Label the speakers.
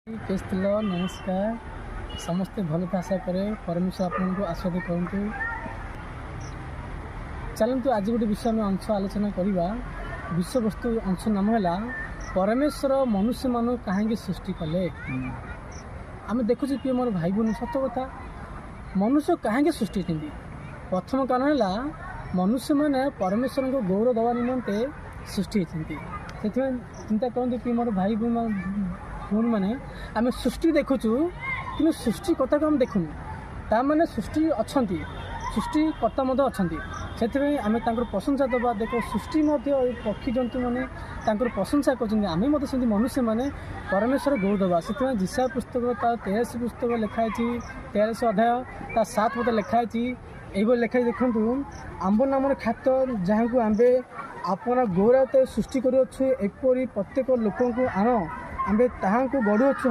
Speaker 1: केस्तिल नमस्कार समस्ते भल आशा करे परमेश्वर आपन को आशीर्वाद करतु। चलतु आज गोटे विषय में अंश आलोचना करवा। विषय वस्तु अंश नाम है परमेश्वर मनुष्य मान कहीं सृष्टि कले। आम देखुचे कि मोर भाई बहन सत कथा मनुष्य कहीं सृष्टि थी। प्रथम कारण है मनुष्य मैंने परमेश्वर को गौरव देवा निमंते सृष्टि होती। से चिंता करते कि मोर भाई भूण मैंने आम सृष्टि देखुचु कि सृष्टि कथा को आम देखुनु ताने सृष्टि अच्छा सृष्टिकर्ता अच्छा से आम प्रशंसा दबा। देख सृष्टि पक्षी जंतु मैंने प्रशंसा करें मनुष्य मैंने परमेश्वर गौरव दबा। से जिसा पुस्तक तार 83 पुस्तक लिखाई 13 अध्याय ता 7 पद लिखाई ये लिखाई देखूँ आंब नाम खाद्य जहाँ को आंबे आपण गौरव सृष्टि कर एपरी प्रत्येक लोक आण आंबे ताहा को गढ़ुअछु।